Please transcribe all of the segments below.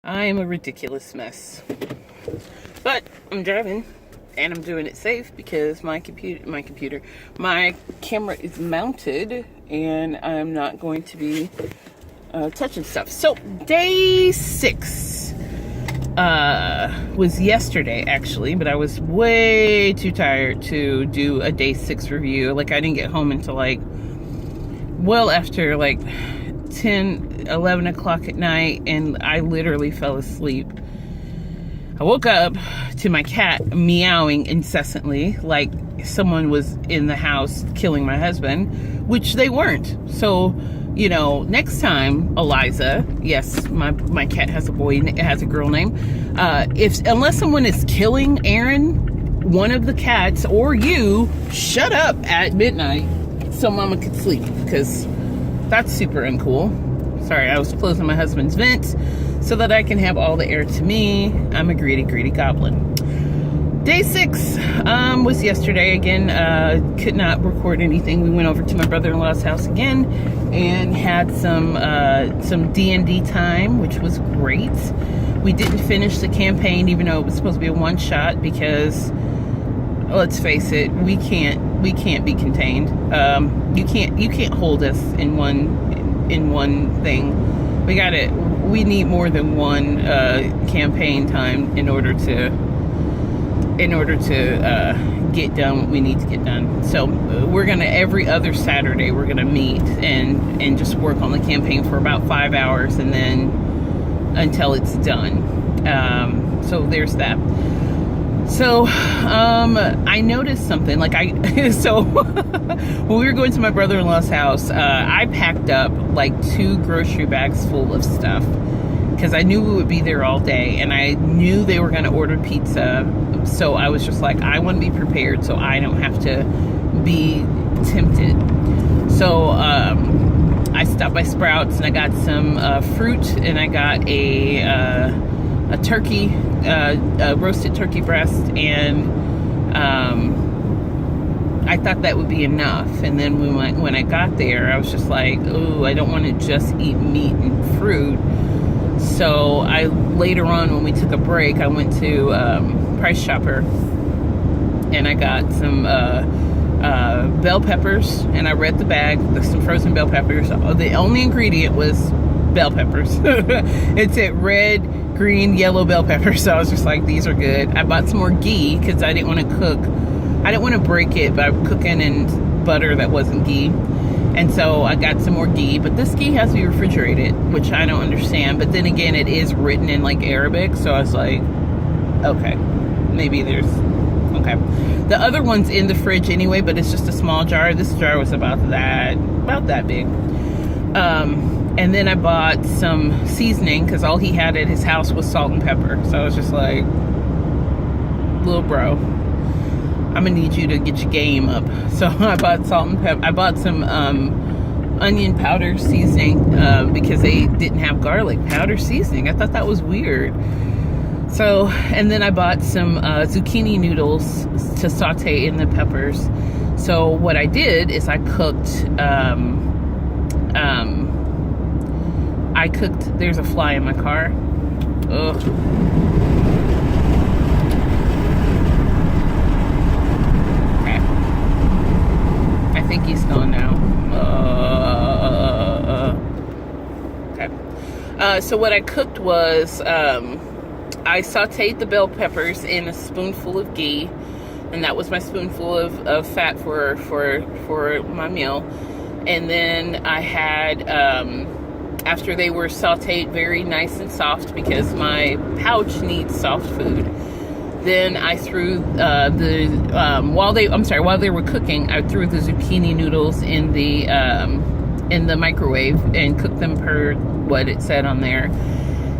I am a ridiculous mess. But I'm driving and I'm doing it safe because my camera is mounted and I'm not going to be touching stuff. So day 6 was yesterday actually, but I was way too tired to do a day 6 review. Like I didn't get home until like well after like 11 o'clock at night, and I literally fell asleep. I woke up to my cat meowing incessantly like someone was in the house killing my husband, which they weren't. So, you know, next time, Eliza, yes, my cat has a boy, it has a girl name. Unless someone is killing Aaron, one of the cats, or you, shut up at midnight so Mama could sleep, because that's super uncool. Sorry, I was closing my husband's vent so that I can have all the air to me. I'm a greedy, greedy goblin. Day 6 was yesterday again. Could not record anything. We went over to my brother-in-law's house again and had some D&D time, which was great. We didn't finish the campaign, even though it was supposed to be a one-shot, because let's face it, we can't be contained. You can't hold us in one thing. We need more than one campaign time in order to get done what we need to get done. So we're gonna, every other Saturday we're gonna meet and just work on the campaign for about 5 hours, and then until it's done. So there's that. So, I noticed something, like so when we were going to my brother-in-law's house, I packed up like 2 grocery bags full of stuff because I knew we would be there all day, and I knew they were going to order pizza. So I was just like, I want to be prepared so I don't have to be tempted. So, I stopped by Sprouts and I got some, fruit, and I got a turkey, a roasted turkey breast, and I thought that would be enough. And then when I got there, I was just like, oh, I don't want to just eat meat and fruit. So later on, when we took a break, I went to Price Chopper and I got some bell peppers, and I read the bag, some frozen bell peppers. The only ingredient was bell peppers. It said red, green, yellow bell peppers. So I was just like, these are good. I bought some more ghee because I didn't want to cook. I didn't want to break it by cooking in butter that wasn't ghee. And so I got some more ghee, but this ghee has to be refrigerated, which I don't understand. But then again, it is written in like Arabic. So I was like, okay, maybe there's, okay. The other one's in the fridge anyway, but it's just a small jar. This jar was about that big. And then I bought some seasoning because all he had at his house was salt and pepper. So I was just like, little bro, I'm gonna need you to get your game up. So I bought salt and pepper. I bought some onion powder seasoning because they didn't have garlic powder seasoning. I thought that was weird. So, and then I bought some zucchini noodles to saute in the peppers. So what I did is I cooked there's a fly in my car. Ugh. Okay. I think he's gone now. Okay. So what I cooked was, I sauteed the bell peppers in a spoonful of ghee, and that was my spoonful of fat for my meal. And then I had, after they were sauteed very nice and soft, because my pouch needs soft food, then I threw while they were cooking, I threw the zucchini noodles in the microwave and cooked them per what it said on there.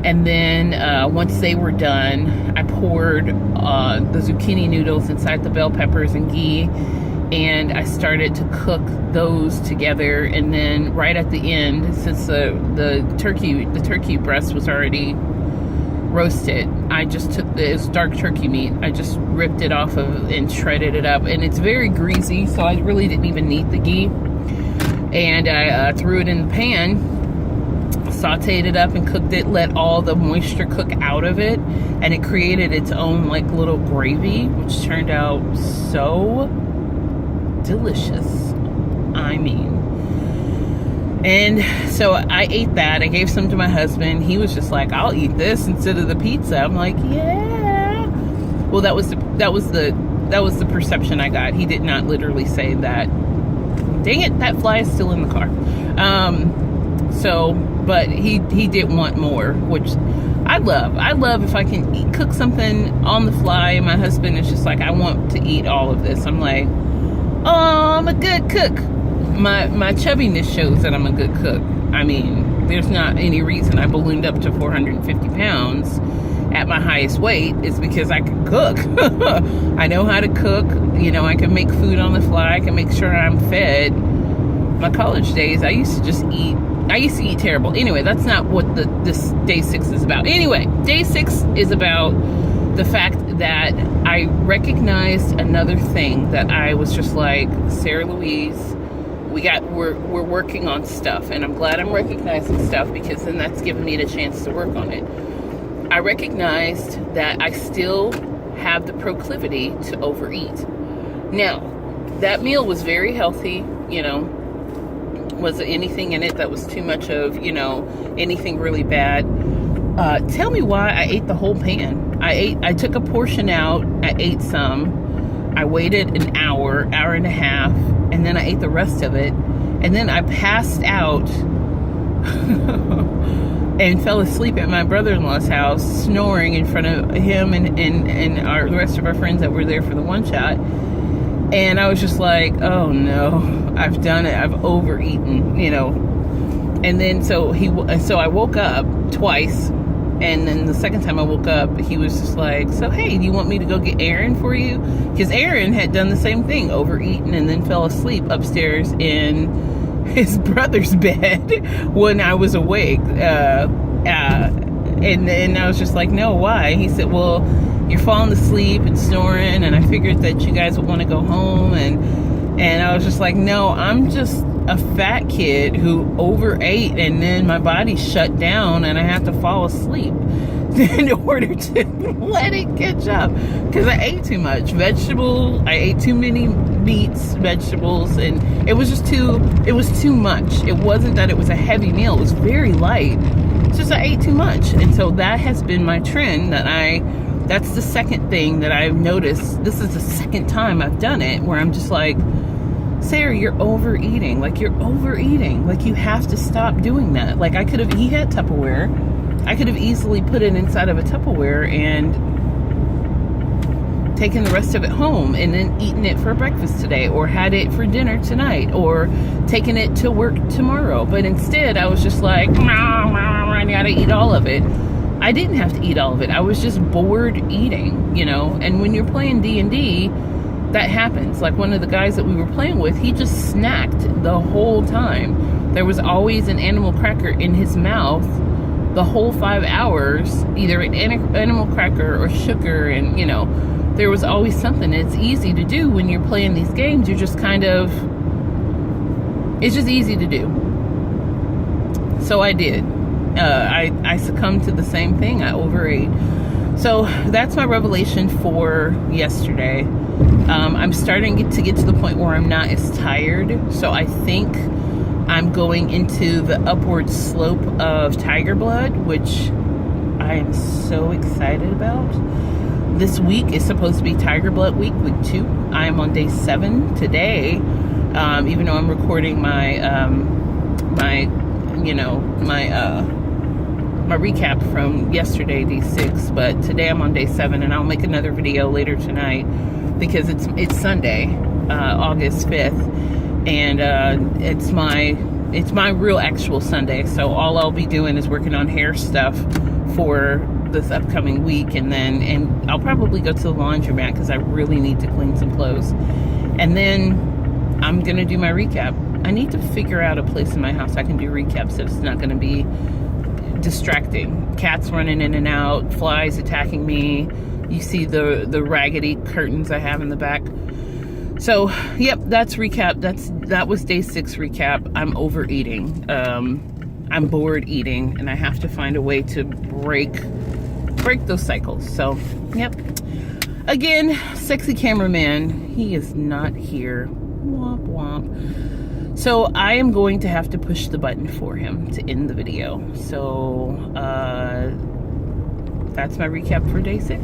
And then once they were done, I poured the zucchini noodles inside the bell peppers and ghee, and I started to cook those together. And then right at the end, since the turkey breast was already roasted, I just took this dark turkey meat, I just ripped it off of and shredded it up, and it's very greasy, so I really didn't even need the ghee. And I threw it in the pan, sauteed it up and cooked it, let all the moisture cook out of it, and it created its own like little gravy, which turned out so delicious. I mean, and so I ate that. I gave some to my husband. He was just like, I'll eat this instead of the pizza. I'm like, yeah. Well, that was the perception I got. He did not literally say that. Dang it, that fly is still in the car. But he did want more, which I love. I love if I can cook something on the fly, and my husband is just like, I want to eat all of this. I'm like, oh, I'm a good cook. My chubbiness shows that I'm a good cook. I mean, there's not any reason I ballooned up to 450 pounds at my highest weight. Is because I can cook. I know how to cook. You know, I can make food on the fly. I can make sure I'm fed. My college days, I used to eat terrible. Anyway, that's not what this day 6 is about. Anyway, day 6 is about the fact that I recognized another thing that I was just like, Sarah Louise, we're working on stuff, and I'm glad I'm recognizing stuff, because then that's given me the chance to work on it. I recognized that I still have the proclivity to overeat. Now, that meal was very healthy, you know. Was there anything in it that was too much of, you know, anything really bad? Tell me why I ate the whole pan. I took a portion out, I ate some, I waited an hour and a half, and then I ate the rest of it, and then I passed out and fell asleep at my brother-in-law's house, snoring in front of him and the rest of our friends that were there for the one shot. And I was just like, oh no, I've done it. I've overeaten, you know. And then so I woke up twice, and then the second time I woke up, he was just like, so hey, do you want me to go get Aaron for you? Because Aaron had done the same thing, overeaten, and then fell asleep upstairs in his brother's bed when I was awake. And I was just like, no, why? He said, well, you're falling asleep and snoring, and I figured that you guys would want to go home. And I was just like, no, I'm just a fat kid who overate, and then my body shut down and I have to fall asleep in order to let it catch up, because I ate too much vegetables. I ate too many meats, vegetables, and it was too much. It wasn't that it was a heavy meal. It was very light. It's just I ate too much. And so that has been my trend. That's the second thing that I've noticed. This is the second time I've done it where I'm just like, Sarah, you're overeating. Like, you're overeating. Like, you have to stop doing that. Like, he had Tupperware. I could have easily put it inside of a Tupperware and taken the rest of it home and then eaten it for breakfast today, or had it for dinner tonight, or taken it to work tomorrow. But instead, I was just like, I gotta eat all of it. I didn't have to eat all of it. I was just bored eating, you know. And when you're playing D&D, that happens. Like, one of the guys that we were playing with, he just snacked the whole time. There was always an animal cracker in his mouth the whole 5 hours, either an animal cracker or sugar, and, you know, there was always something. It's easy to do when you're playing these games. You're just kind of, it's just easy to do. So I did. I succumbed to the same thing. I overate. So that's my revelation for yesterday. I'm starting to get to the point where I'm not as tired. So I think I'm going into the upward slope of Tiger Blood, which I am so excited about. This week is supposed to be Tiger Blood week 2. I am on day 7 today. Even though I'm recording my recap from yesterday, day 6, but today I'm on day 7, and I'll make another video later tonight because it's Sunday, August 5th, and it's my real actual Sunday. So all I'll be doing is working on hair stuff for this upcoming week, and I'll probably go to the laundromat because I really need to clean some clothes, and then I'm gonna do my recap. I need to figure out a place in my house I can do recaps that it's not gonna be distracting. Cats running in and out, flies attacking me. You see the raggedy curtains I have in the back. So, yep, that's recap. That was day 6 recap. I'm overeating. I'm bored eating, and I have to find a way to break those cycles. So, yep. Again, sexy cameraman, he is not here. Womp womp. So I am going to have to push the button for him to end the video. So that's my recap for day 6.